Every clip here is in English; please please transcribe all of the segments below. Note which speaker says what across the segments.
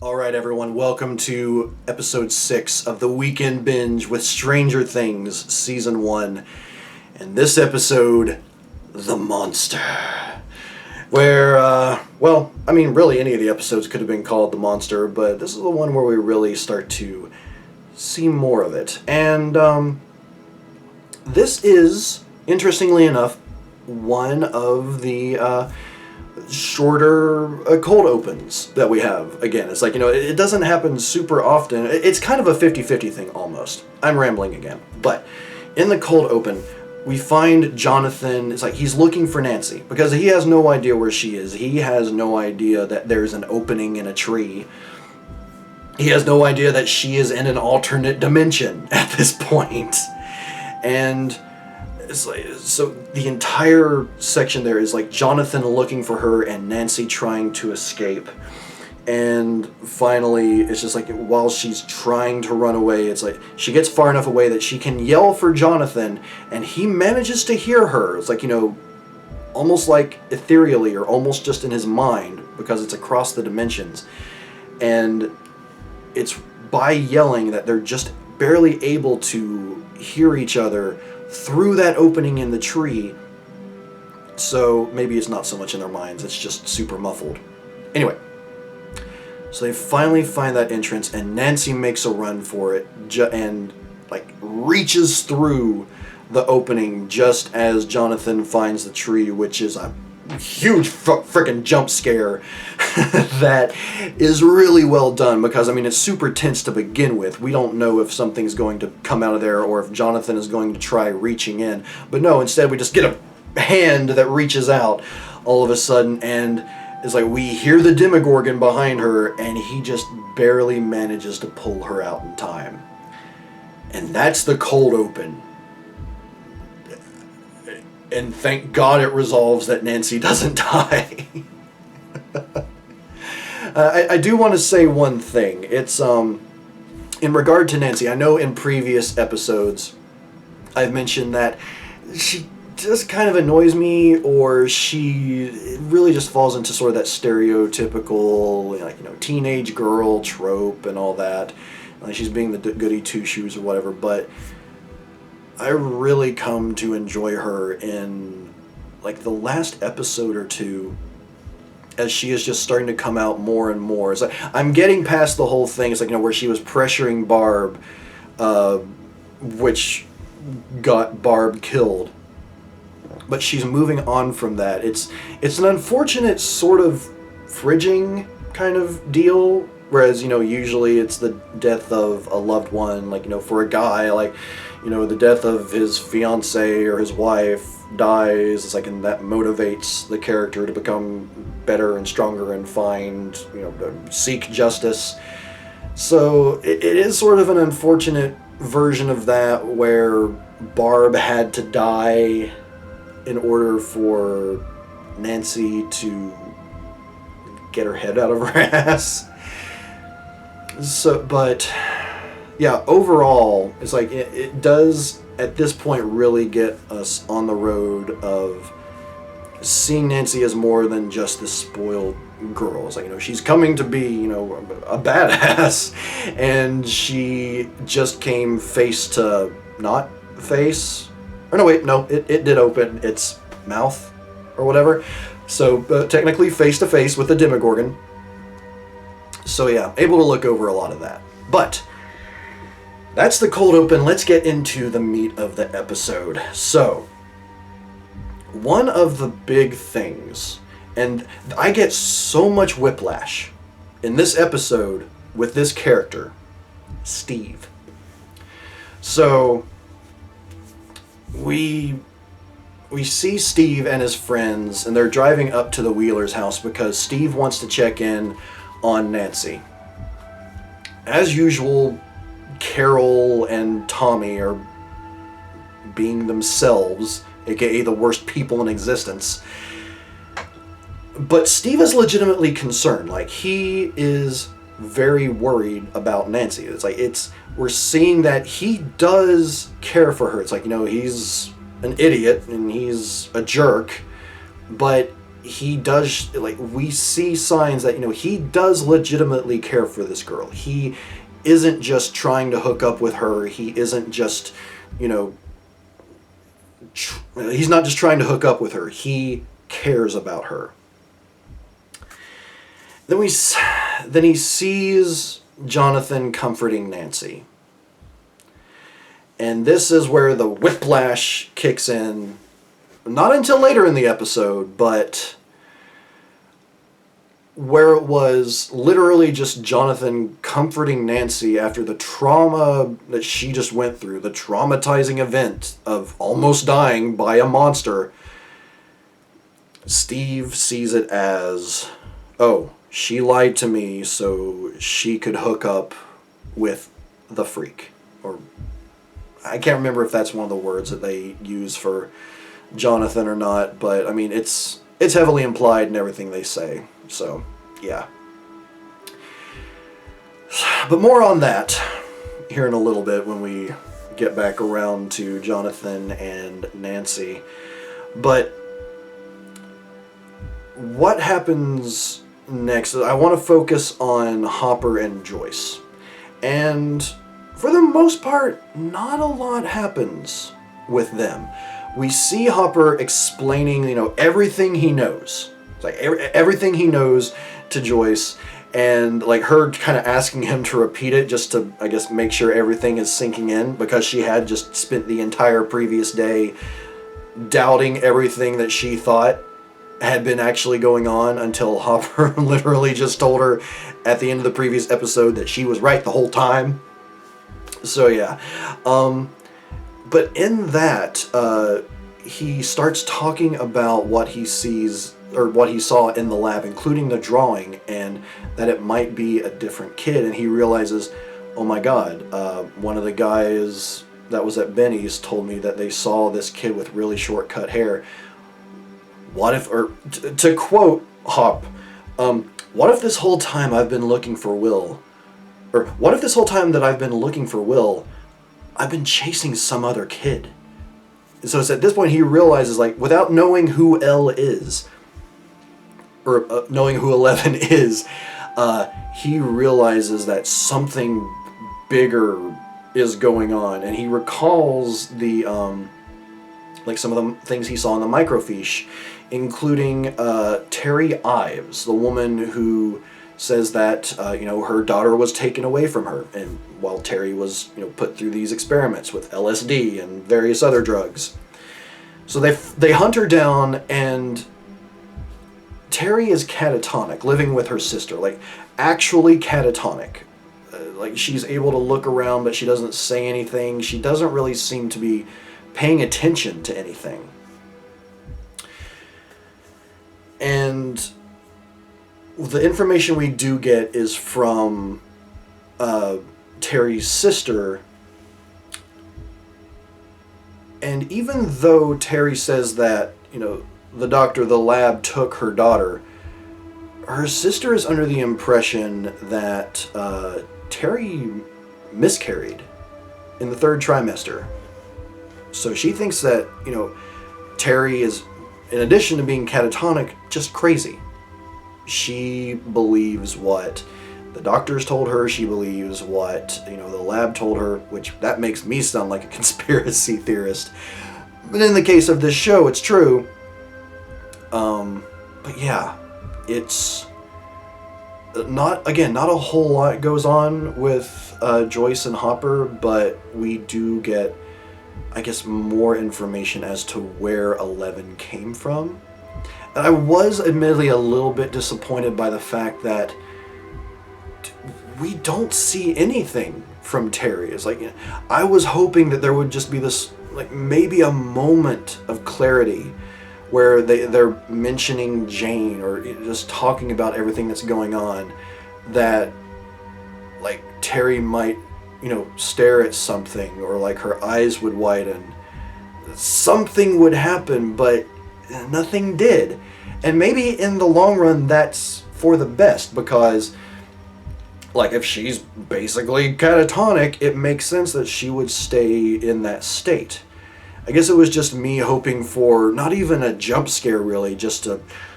Speaker 1: Alright everyone, welcome to episode 6 of the Weekend Binge with Stranger Things Season 1. And this episode, The Monster. Where, really any of the episodes could have been called The Monster, but this is the one where we really start to see more of it. And, this is, interestingly enough, one of the, shorter cold opens that we have. Again, it's like, it doesn't happen super often. It's kind of a 50-50 thing almost. I'm rambling again. But in the cold open, we find Jonathan, it's like he's looking for Nancy because he has no idea where she is. He has no idea that there's an opening in a tree. He has no idea that she is in an alternate dimension at this point. And it's like, so the entire section there is like Jonathan looking for her and Nancy trying to escape. And finally, it's just like while she's trying to run away, it's like she gets far enough away that she can yell for Jonathan and he manages to hear her. It's like, almost like ethereally or almost just in his mind because it's across the dimensions. And it's by yelling that they're just barely able to hear each other through that opening in the tree. So maybe it's not so much in their minds, it's just super muffled. Anyway, so they finally find that entrance and Nancy makes a run for it and reaches through the opening just as Jonathan finds the tree, which is a huge freaking jump scare that is really well done because it's super tense to begin with. We don't know if something's going to come out of there or if Jonathan is going to try reaching in, but no, instead we just get a hand that reaches out all of a sudden, and it's like we hear the Demogorgon behind her and he just barely manages to pull her out in time. And that's the cold open. And thank God it resolves that Nancy doesn't die. I do want to say one thing. It's in regard to Nancy. I know in previous episodes I've mentioned that she just kind of annoys me, or she really just falls into sort of that stereotypical, teenage girl trope and all that. Like she's being the goody two-shoes or whatever, but I really come to enjoy her in the last episode or two as she is just starting to come out more and more. It's like I'm getting past the whole thing. It's like, where she was pressuring Barb, which got Barb killed. But she's moving on from that. It's an unfortunate sort of fridging kind of deal. Whereas, usually it's the death of a loved one, for a guy, the death of his fiance or his wife dies. It's and that motivates the character to become better and stronger and find, to seek justice. So it is sort of an unfortunate version of that where Barb had to die in order for Nancy to get her head out of her ass. So, but yeah, overall, it's it does at this point really get us on the road of seeing Nancy as more than just this spoiled girl. It's she's coming to be, a badass, and she just came face to not face. Or no, wait, no, it did open its mouth or whatever. So technically face to face with the Demogorgon. So yeah, able to look over a lot of that. But that's the cold open. Let's get into the meat of the episode. So, one of the big things, and I get so much whiplash in this episode with this character, Steve. So, we see Steve and his friends, and they're driving up to the Wheeler's house because Steve wants to check in on Nancy. As usual, Carol and Tommy are being themselves, aka the worst people in existence. But Steve is legitimately concerned. He is very worried about Nancy. We're seeing that he does care for her. He's an idiot and he's a jerk, but he does, like, we see signs that, he does legitimately care for this girl. He isn't just trying to hook up with her. He isn't just, he's not just trying to hook up with her. He cares about her. Then he sees Jonathan comforting Nancy. And this is where the whiplash kicks in. Not until later in the episode, but where it was literally just Jonathan comforting Nancy after the trauma that she just went through, the traumatizing event of almost dying by a monster. Steve sees it as, oh, she lied to me so she could hook up with the freak. Or I can't remember if that's one of the words that they use for Jonathan or not, but I mean it's heavily implied in everything they say. So, yeah. But more on that here in a little bit when we get back around to Jonathan and Nancy. But what happens next? I want to focus on Hopper and Joyce. And for the most part, not a lot happens with them. We see Hopper explaining, everything he knows. It's like everything he knows to Joyce, and like her kind of asking him to repeat it just to, I guess, make sure everything is sinking in, because she had just spent the entire previous day doubting everything that she thought had been actually going on, until Hopper literally just told her at the end of the previous episode that she was right the whole time. So yeah. But in that, he starts talking about what he sees, or what he saw in the lab, including the drawing, and that it might be a different kid. And he realizes, oh my God, one of the guys that was at Benny's told me that they saw this kid with really short cut hair. What if, or to quote Hop, what if this whole time I've been looking for Will, or what if this whole time that I've been looking for Will, I've been chasing some other kid? And so it's at this point he realizes, like, without knowing who L is, or knowing who 11 is, he realizes that something bigger is going on. And he recalls the, like, some of the things he saw in the microfiche, including Terry Ives, the woman who says that, her daughter was taken away from her, and while Terry was, put through these experiments with LSD and various other drugs. So they hunt her down, and Terry is catatonic, living with her sister, like actually catatonic. Like she's able to look around, but she doesn't say anything. She doesn't really seem to be paying attention to anything. And the information we do get is from Terry's sister. And even though Terry says that, the doctor, the lab took her daughter, her sister is under the impression that Terry miscarried in the 3rd trimester. So she thinks that, Terry is, in addition to being catatonic, just crazy. She believes what the doctors told her. She believes what, the lab told her, which that makes me sound like a conspiracy theorist. But in the case of this show, it's true. But yeah, it's not a whole lot goes on with Joyce and Hopper, but we do get, I guess, more information as to where 11 came from. And I was admittedly a little bit disappointed by the fact that we don't see anything from Terry. It's like, I was hoping that there would just be this, like, maybe a moment of clarity where they're mentioning Jane, or just talking about everything that's going on, that, like, Terry might, stare at something, or like her eyes would widen. Something would happen, but nothing did. And maybe in the long run that's for the best, because, like, if she's basically catatonic, it makes sense that she would stay in that state. I guess it was just me hoping for not even a jump scare, really, just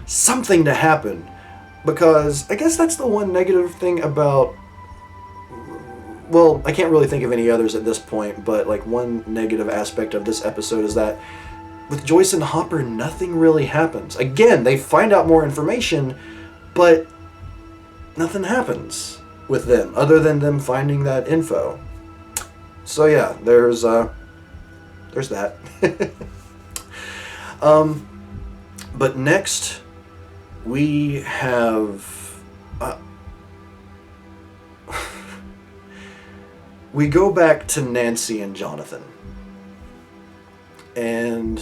Speaker 1: something to happen. Because I guess that's the one negative thing about... Well, I can't really think of any others at this point, but like one negative aspect of this episode is that with Joyce and Hopper, nothing really happens. Again, they find out more information, but nothing happens with them other than them finding that info. So yeah, there's that. But next we have we go back to Nancy and Jonathan, and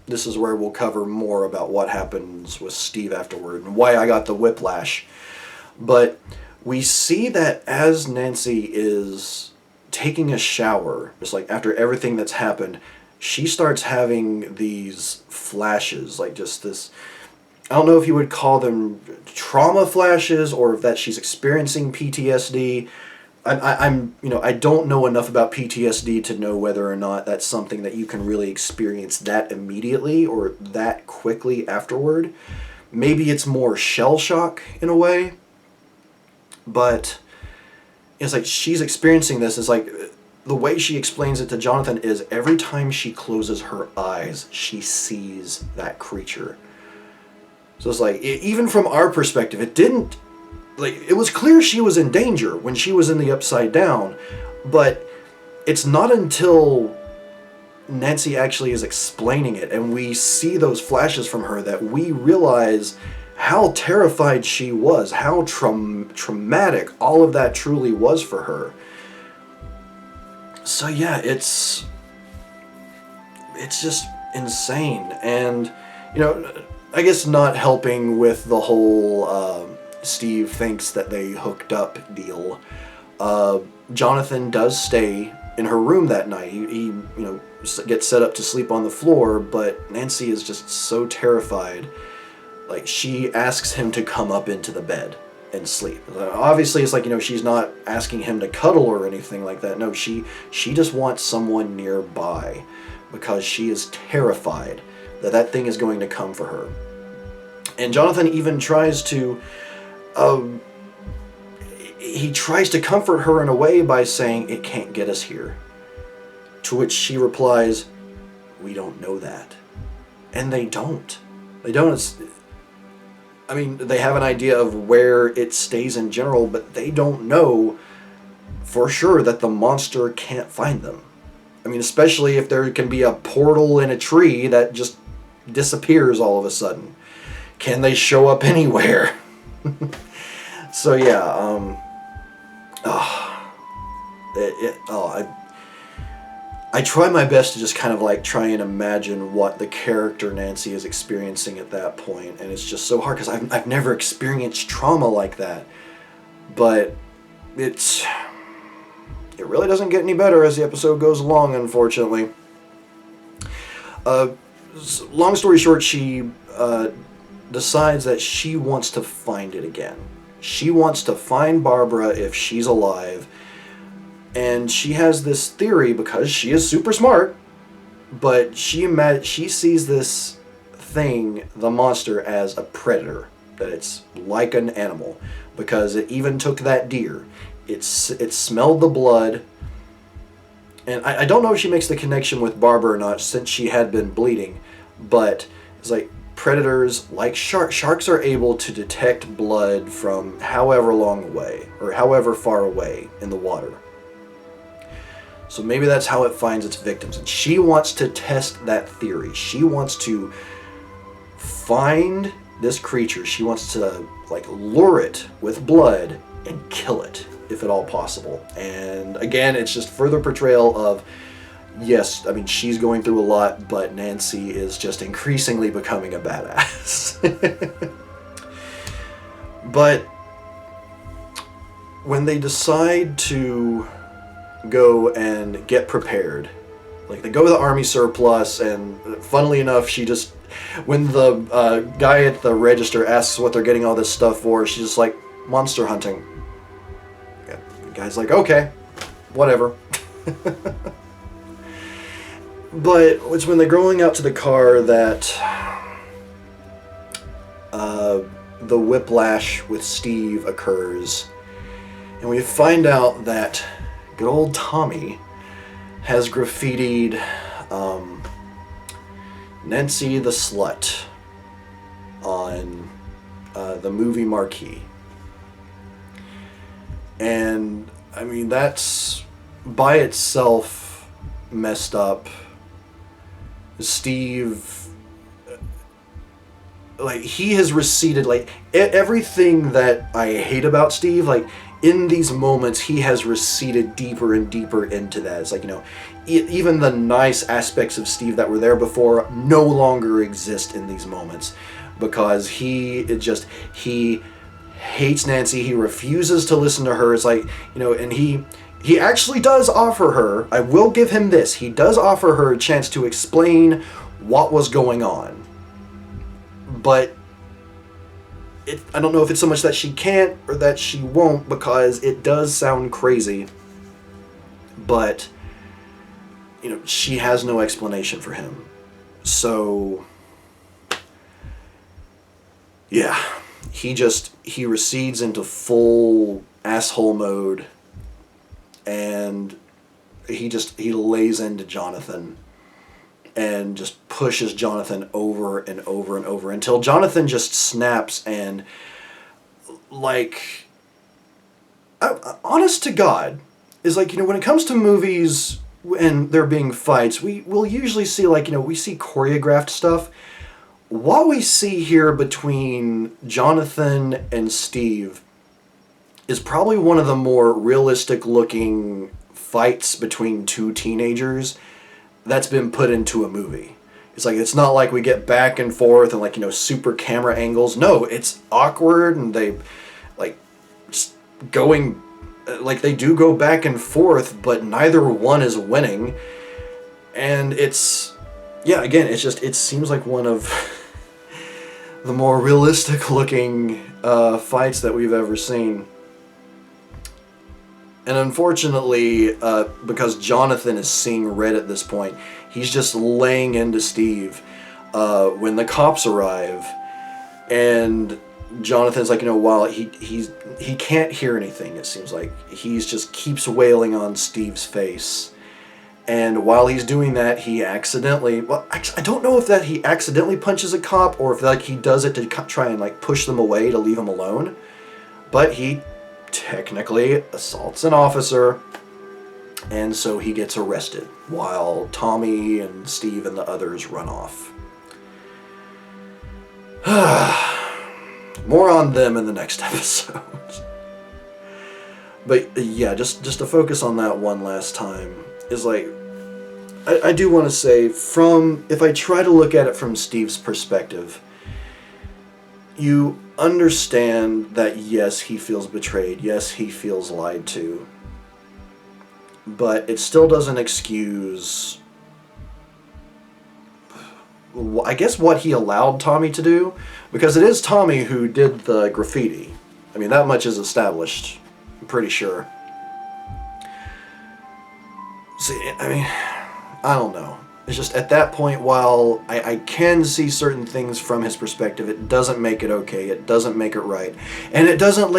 Speaker 1: this is where we'll cover more about what happens with Steve afterward and why I got the whiplash. But we see that as Nancy is taking a shower, just like after everything that's happened, she starts having these flashes, like just this, I don't know if you would call them trauma flashes or if that she's experiencing PTSD. I don't know enough about PTSD to know whether or not that's something that you can really experience that immediately or that quickly afterward. Maybe it's more shell shock in a way, but it's like she's experiencing this. It's like the way she explains it to Jonathan is every time she closes her eyes, she sees that creature. So it's like, even from our perspective, it was clear she was in danger when she was in the Upside Down, but it's not until Nancy actually is explaining it and we see those flashes from her that we realize how terrified she was, how traumatic all of that truly was for her. So yeah, it's just insane. And, I guess not helping with the whole Steve thinks that they hooked up deal. Jonathan does stay in her room that night. He gets set up to sleep on the floor, but Nancy is just so terrified. Like, she asks him to come up into the bed and sleep. Obviously, it's like, she's not asking him to cuddle or anything like that. No, she just wants someone nearby because she is terrified that thing is going to come for her. And Jonathan even tries to comfort her in a way by saying, "It can't get us here." To which she replies, "We don't know that." And they don't. They don't. They have an idea of where it stays in general, but they don't know for sure that the monster can't find them. Especially if there can be a portal in a tree that just disappears all of a sudden. Can they show up anywhere? So yeah, I try my best to just kind of like try and imagine what the character Nancy is experiencing at that point, and it's just so hard because I've never experienced trauma like that. But it really doesn't get any better as the episode goes along, unfortunately. Long story short, she decides that she wants to find it again. She wants to find Barbara if she's alive. And she has this theory because she is super smart, but she sees this thing, the monster, as a predator. That it's like an animal because it even took that deer. It smelled the blood. And I don't know if she makes the connection with Barbara or not since she had been bleeding, but it's like predators, like sharks are able to detect blood from however long away or however far away in the water. So maybe that's how it finds its victims. And she wants to test that theory. She wants to find this creature. She wants to lure it with blood and kill it, if at all possible. And again, it's just further portrayal of, yes, she's going through a lot, but Nancy is just increasingly becoming a badass. But when they decide to go and get prepared, they go to the army surplus, and funnily enough, when the guy at the register asks what they're getting all this stuff for, she's just like, monster hunting. The guy's like, okay, whatever. But it's when they're going out to the car that the whiplash with Steve occurs. And we find out that good old Tommy has graffitied Nancy the Slut on the movie marquee. And, I mean, that's by itself messed up. Steve, like, he has receded, like, everything that I hate about Steve, like, in these moments, he has receded deeper and deeper into that. It's like, even the nice aspects of Steve that were there before no longer exist in these moments, because he hates Nancy. He refuses to listen to her. It's like, and he actually does offer her, I will give him this, he does offer her a chance to explain what was going on. But I don't know if it's so much that she can't or that she won't, because it does sound crazy. But, she has no explanation for him. So, yeah, he recedes into full asshole mode, and he lays into Jonathan and just pushes Jonathan over and over and over until Jonathan just snaps. And, like, honest to God, is like, when it comes to movies and there being fights, we'll usually see, like, we see choreographed stuff. What we see here between Jonathan and Steve is probably one of the more realistic looking fights between two teenagers that's been put into a movie. It's like, it's not like we get back and forth and, like, super camera angles. No, it's awkward, and they, like, just going, like, they do go back and forth, but neither one is winning. And it's, yeah, again, it seems like one of the more realistic looking fights that we've ever seen. And unfortunately, because Jonathan is seeing red at this point, he's just laying into Steve when the cops arrive. And Jonathan's like, while he can't hear anything, it seems like. He's just keeps wailing on Steve's face. And while he's doing that, he accidentally, well, I don't know if that he accidentally punches a cop or if, like, he does it to try and, like, push them away to leave him alone. But he technically assaults an officer, and so he gets arrested while Tommy and Steve and the others run off. More on them in the next episode. But yeah, just to focus on that one last time, is like, I do want to say, if I try to look at it from Steve's perspective, you understand that yes, he feels betrayed, yes, he feels lied to, but it still doesn't excuse, I guess, what he allowed Tommy to do, because it is Tommy who did the graffiti. I mean, that much is established, I'm pretty sure. See, I mean, I don't know. It's just, at that point, while I can see certain things from his perspective, it doesn't make it okay, it doesn't make it right, and it doesn't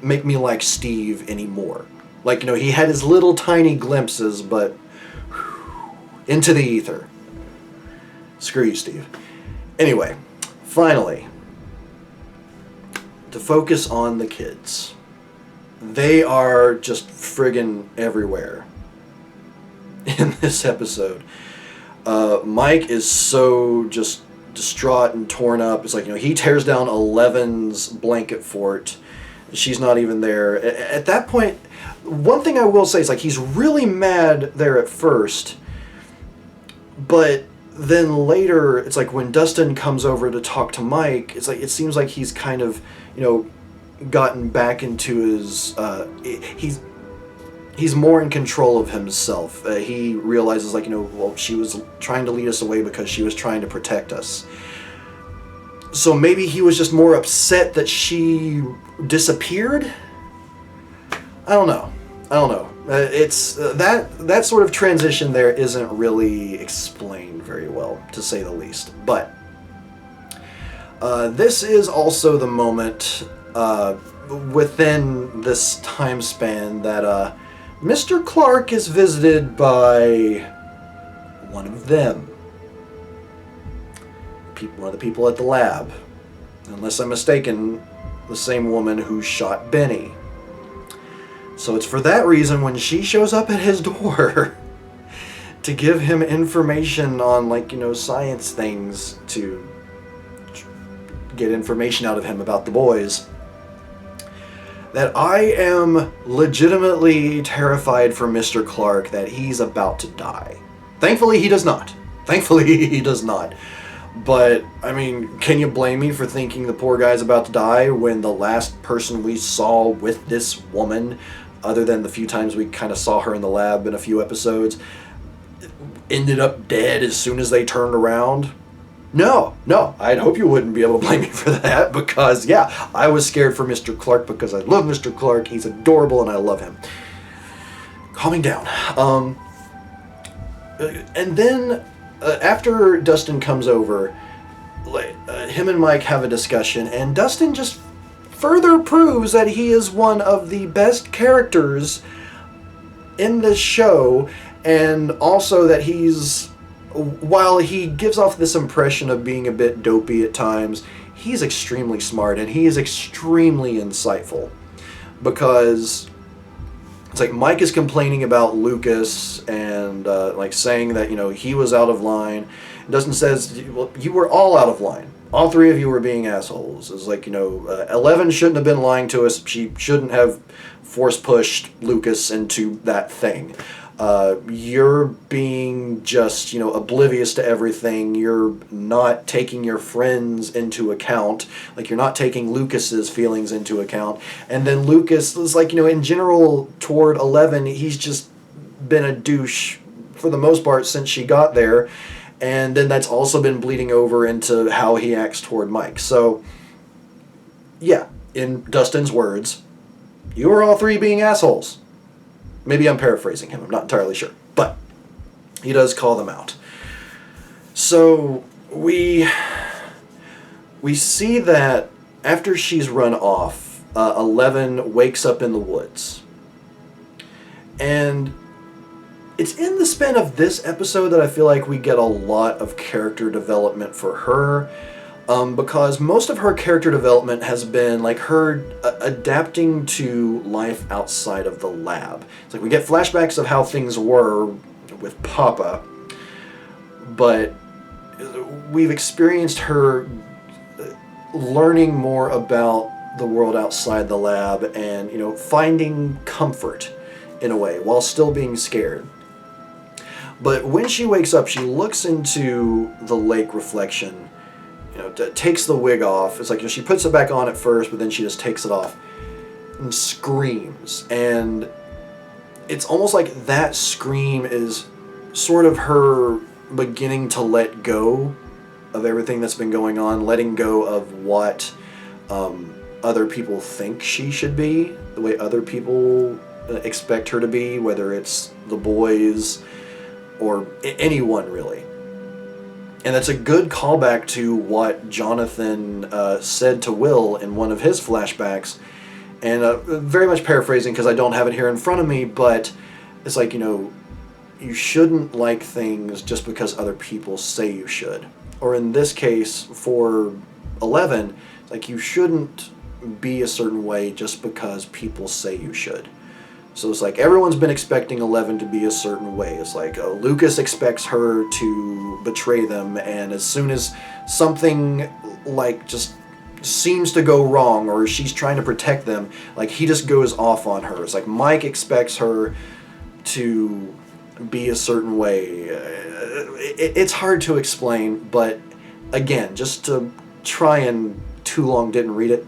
Speaker 1: make me like Steve anymore. Like, he had his little tiny glimpses, but into the ether. Screw you, Steve. Anyway, finally, to focus on the kids. They are just friggin' everywhere in this episode. Mike is so just distraught and torn up. It's like, he tears down Eleven's blanket fort. She's not even there. At that point, one thing I will say is, like, he's really mad there at first, but then later, it's like when Dustin comes over to talk to Mike, it's like, it seems like he's kind of, gotten back into his, he's more in control of himself. He realizes, like, well, she was trying to lead us away because she was trying to protect us. So maybe he was just more upset that she disappeared? I don't know. It's that sort of transition there isn't really explained very well, to say the least. But this is also the moment within this time span that Mr. Clark is visited by one of them. One of the people at the lab. Unless I'm mistaken, the same woman who shot Benny. So it's for that reason when she shows up at his door to give him information on, like, you know, science things, to get information out of him about the boys, that I am legitimately terrified for Mr. Clark that he's about to die. Thankfully, he does not. Thankfully, he does not. But, I mean, can you blame me for thinking the poor guy's about to die when the last person we saw with this woman, other than the few times we kind of saw her in the lab in a few episodes, ended up dead as soon as they turned around? No, I'd hope you wouldn't be able to blame me for that, because, yeah, I was scared for Mr. Clark because I love Mr. Clark. He's adorable and I love him. Calming down. And then, after Dustin comes over, him and Mike have a discussion, and Dustin just further proves that he is one of the best characters in this show, and also that he's, while he gives off this impression of being a bit dopey at times, he's extremely smart and he is extremely insightful. Because it's like Mike is complaining about Lucas and like saying that, you know, he was out of line. Dustin says, well, you were all out of line. All three of you were being assholes. It's like, you know, 11 shouldn't have been lying to us. She shouldn't have force pushed Lucas into that thing. You're being just, you know, oblivious to everything. You're not taking your friends into account. Like, you're not taking Lucas's feelings into account. And then Lucas is like, you know, in general, toward 11, he's just been a douche for the most part since she got there. And then that's also been bleeding over into how he acts toward Mike. So, yeah, in Dustin's words, you are all three being assholes. Maybe I'm paraphrasing him, I'm not entirely sure. But he does call them out. So we see that after she's run off, 11 wakes up in the woods. And it's in the span of this episode that I feel like we get a lot of character development for her. Because most of her character development has been like her adapting to life outside of the lab. It's like we get flashbacks of how things were with Papa, but we've experienced her learning more about the world outside the lab and, you know, finding comfort in a way while still being scared. But when she wakes up, she looks into the lake reflection, you know, takes the wig off. It's like, you know, she puts it back on at first, but then she just takes it off and screams. And it's almost like that scream is sort of her beginning to let go of everything that's been going on, letting go of what other people think she should be, the way other people expect her to be, whether it's the boys or anyone really. And that's a good callback to what Jonathan said to Will in one of his flashbacks. And very much paraphrasing because I don't have it here in front of me, but it's like, you know, you shouldn't like things just because other people say you should. Or in this case, for 11, it's like you shouldn't be a certain way just because people say you should. So it's like everyone's been expecting 11 to be a certain way. It's like Lucas expects her to betray them, and as soon as something like just seems to go wrong or she's trying to protect them, like he just goes off on her. It's like Mike expects her to be a certain way. It's hard to explain, but again, just to try and too long didn't read it.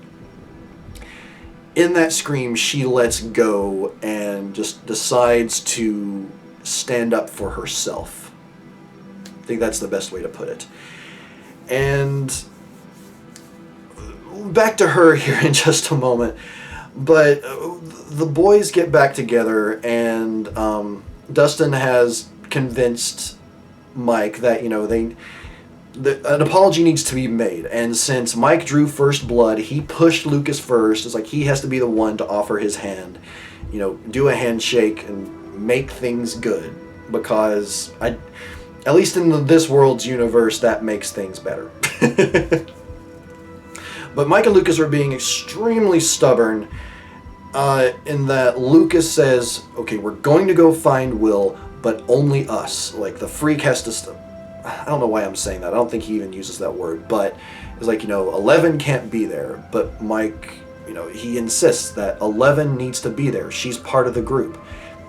Speaker 1: In that scream, she lets go and just decides to stand up for herself. I think that's the best way to put it. And back to her here in just a moment. But the boys get back together, and Dustin has convinced Mike that, an apology needs to be made. And since Mike drew first blood, he pushed Lucas first. It's like he has to be the one to offer his hand, do a handshake and make things good. Because at least in this world's universe, that makes things better. But Mike and Lucas are being extremely stubborn in that Lucas says, okay, we're going to go find Will, but only us. Like, the freak has to... I don't know why I'm saying that. I don't think he even uses that word. But it's like, 11 can't be there. But Mike, he insists that 11 needs to be there. She's part of the group.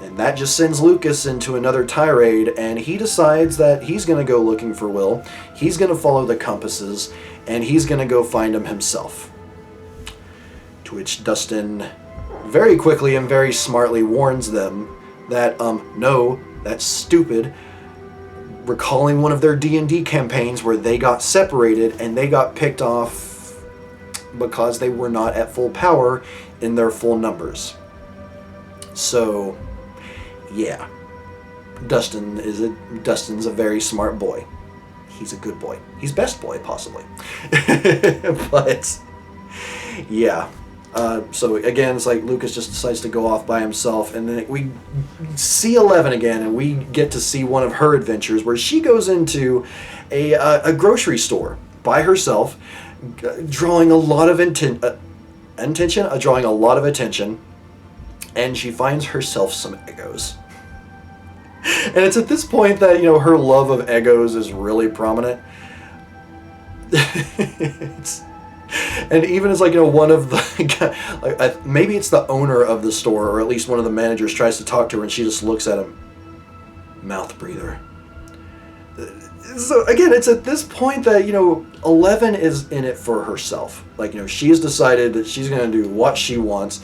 Speaker 1: And that just sends Lucas into another tirade, and he decides that he's going to go looking for Will. He's going to follow the compasses, and he's going to go find him himself. To which Dustin very quickly and very smartly warns them that, no, that's stupid. Recalling one of their D&D campaigns where they got separated and they got picked off because they were not at full power in their full numbers. So... yeah, Dustin's a very smart boy. He's a good boy. He's best boy, possibly. But, yeah. So, again, it's like Lucas just decides to go off by himself, and then we see 11 again, and we get to see one of her adventures where she goes into a grocery store by herself, drawing a lot of attention, and she finds herself some Eggos. And it's at this point that, her love of Eggos is really prominent. And even as, one of the... maybe it's the owner of the store, or at least one of the managers tries to talk to her, and she just looks at him. Mouth breather. So, again, it's at this point that, 11 is in it for herself. She has decided that she's going to do what she wants,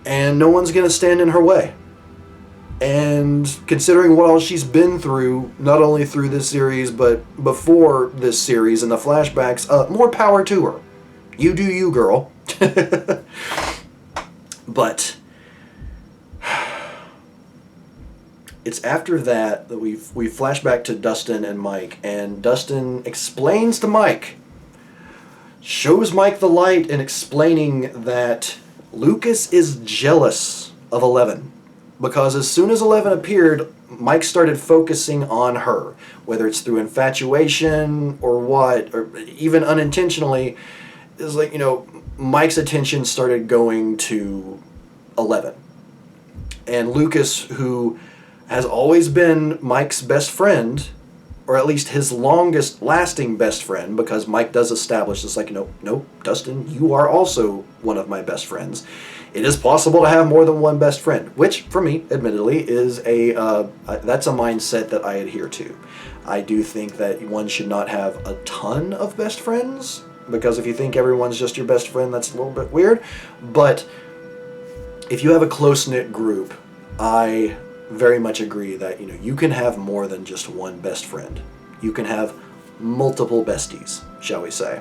Speaker 1: and no one's going to stand in her way. And considering what all she's been through, not only through this series, but before this series and the flashbacks, more power to her. You do you, girl. But it's after that we flash back to Dustin and Mike, and Dustin explains to Mike, shows Mike the light in explaining that Lucas is jealous of 11. Because as soon as 11 appeared, Mike started focusing on her. Whether it's through infatuation or what, or even unintentionally, it's like, Mike's attention started going to 11. And Lucas, who has always been Mike's best friend, or at least his longest lasting best friend, because Mike does establish this, no, Dustin, you are also one of my best friends. It is possible to have more than one best friend, which, for me, admittedly, is that's a mindset that I adhere to. I do think that one should not have a ton of best friends, because if you think everyone's just your best friend, that's a little bit weird. But if you have a close-knit group, I very much agree that, you can have more than just one best friend. You can have multiple besties, shall we say.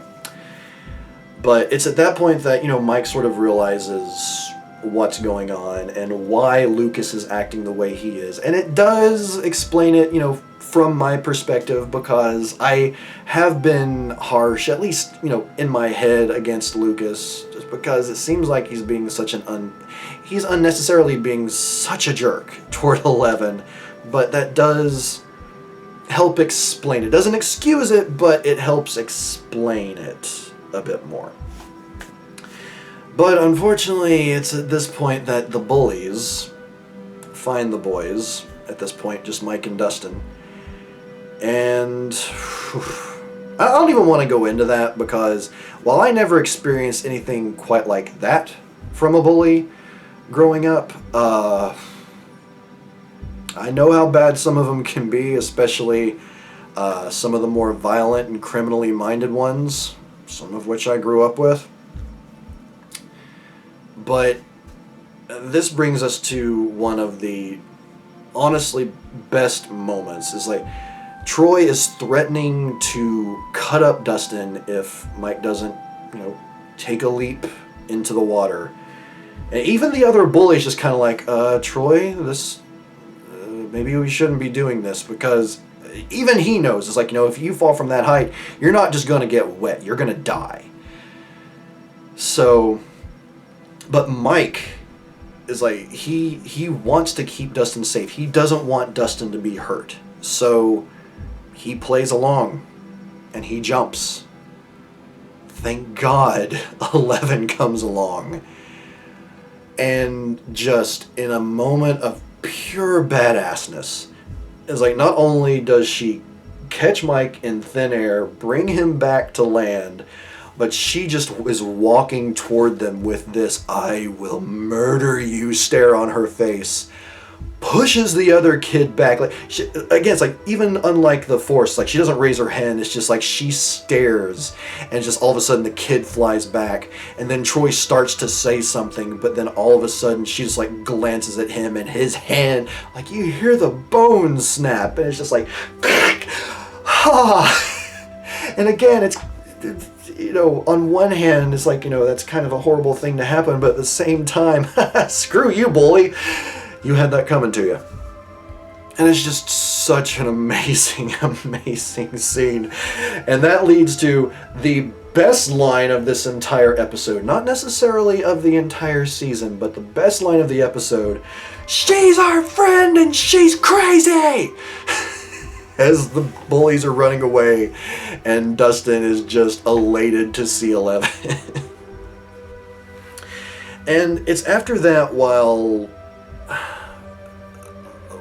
Speaker 1: But it's at that point that, Mike sort of realizes what's going on and why Lucas is acting the way he is. And it does explain it, from my perspective, because I have been harsh, at least, in my head, against Lucas, just because it seems like he's being he's unnecessarily being such a jerk toward 11, but that does help explain it. Doesn't excuse it, but it helps explain it a bit more. But unfortunately, it's at this point that the bullies find the boys, at this point just Mike and Dustin, and I don't even want to go into that, because while I never experienced anything quite like that from a bully growing up, I know how bad some of them can be, especially some of the more violent and criminally minded ones, some of which I grew up with. But this brings us to one of the honestly best moments. Is like Troy is threatening to cut up Dustin if Mike doesn't, take a leap into the water. And even the other bullies just kind of like, Troy, this, maybe we shouldn't be doing this, because even he knows, it's like, if you fall from that height, you're not just going to get wet, you're going to die. So, but Mike is like, he wants to keep Dustin safe. He doesn't want Dustin to be hurt. So he plays along and he jumps. Thank God 11 comes along. And just in a moment of pure badassness, is like, not only does she catch Mike in thin air, bring him back to land, but she just is walking toward them with this "I will murder you" stare on her face. Pushes the other kid back. Like, again, it's like, even unlike the Force, like, she doesn't raise her hand. It's just like she stares, and just all of a sudden the kid flies back, and then Troy starts to say something, but then all of a sudden she just like glances at him, and his hand, like, you hear the bones snap, and it's just like, ha. And again, it's on one hand, it's like, that's kind of a horrible thing to happen, but at the same time, screw you, bully. You had that coming to you. And it's just such an amazing, amazing scene. And that leads to the best line of this entire episode. Not necessarily of the entire season, but the best line of the episode. "She's our friend and she's crazy!" As the bullies are running away, and Dustin is just elated to see 11. And it's after that, while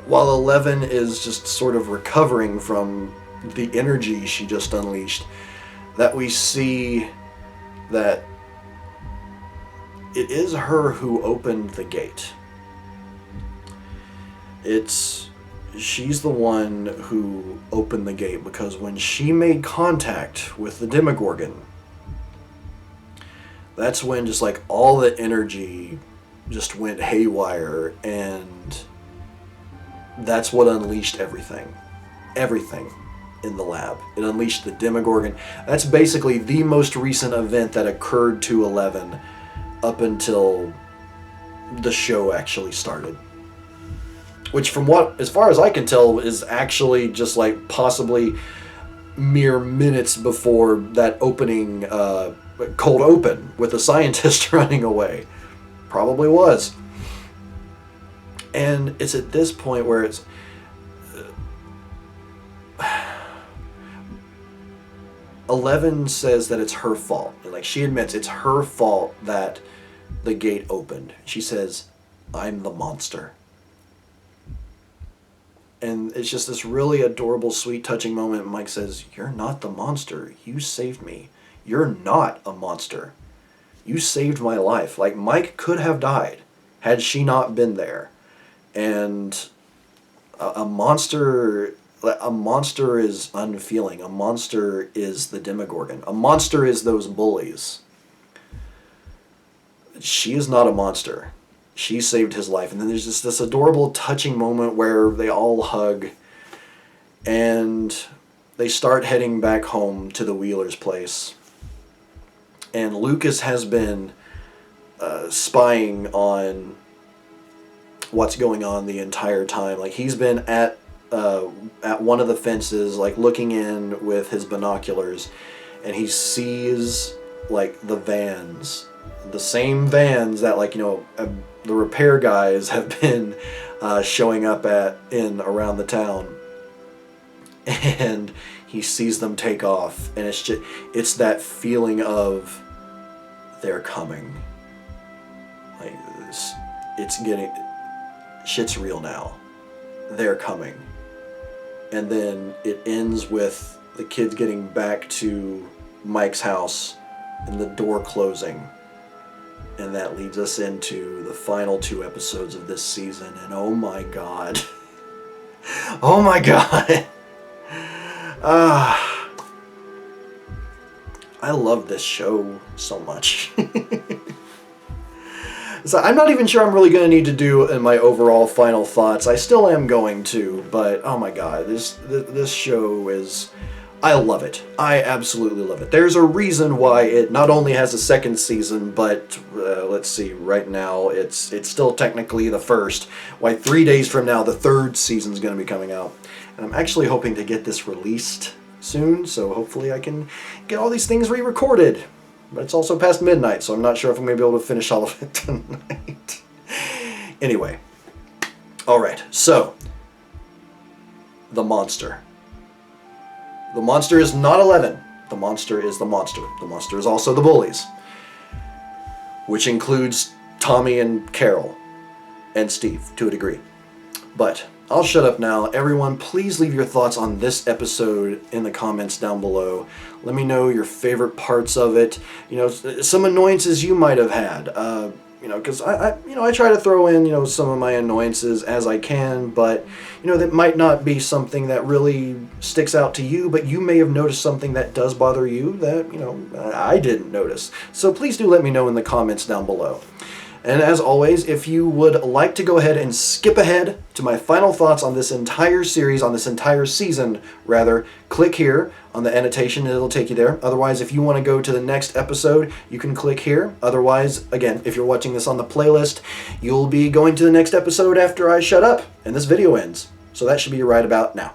Speaker 1: 11 is just sort of recovering from the energy she just unleashed, that we see that it is her who opened the gate. She's the one who opened the gate, because when she made contact with the Demogorgon, that's when just like all the energy just went haywire, and that's what unleashed everything in the lab. It unleashed the Demogorgon. That's basically the most recent event that occurred to 11 up until the show actually started. Which, as far as I can tell, is actually just like possibly mere minutes before that opening, cold open with the scientist running away. Probably was. And it's at this point where it's... 11 says that it's her fault. And like, she admits it's her fault that the gate opened. She says, "I'm the monster." And it's just this really adorable, sweet, touching moment. Mike says, "You're not the monster. You saved me. You're not a monster. You saved my life." Like, Mike could have died had she not been there. And a monster is unfeeling. A monster is the Demogorgon. A monster is those bullies. She is not a monster. She saved his life. And then there's just this adorable, touching moment where they all hug, and they start heading back home to the Wheeler's place. And Lucas has been spying on what's going on the entire time. Like, he's been at one of the fences, like, looking in with his binoculars, and he sees, like, the vans. The same vans that, like, the repair guys have been showing up around the town. And he sees them take off, and it's that feeling of, they're coming. Like, shit's real now. They're coming. And then it ends with the kids getting back to Mike's house and the door closing. And that leads us into the final 2 episodes of this season. And oh my God. Oh my God. I love this show so much. So I'm not even sure I'm really going to need to do in my overall final thoughts. I still am going to, but oh my God, this show is... I love it. I absolutely love it. There's a reason why it not only has a second season, but let's see, right now it's still technically the first. Why 3 days from now the third season is going to be coming out. And I'm actually hoping to get this released soon, so hopefully I can get all these things re-recorded. But it's also past midnight, so I'm not sure if I'm going to be able to finish all of it tonight. Anyway. Alright, so. The monster. The monster is not 11. The monster is the monster. The monster is also the bullies. Which includes Tommy and Carol. And Steve, to a degree. But I'll shut up now. Everyone, please leave your thoughts on this episode in the comments down below. Let me know your favorite parts of it. You know, some annoyances you might have had. You know, because I try to throw in, you know, some of my annoyances as I can, but, you know, that might not be something that really sticks out to you, but you may have noticed something that does bother you that, you know, I didn't notice. So please do let me know in the comments down below. And as always, if you would like to go ahead and skip ahead to my final thoughts on this entire series, on this entire season, rather, click here on the annotation and it'll take you there. Otherwise, if you want to go to the next episode, you can click here. Otherwise, again, if you're watching this on the playlist, you'll be going to the next episode after I shut up and this video ends. So that should be right about now.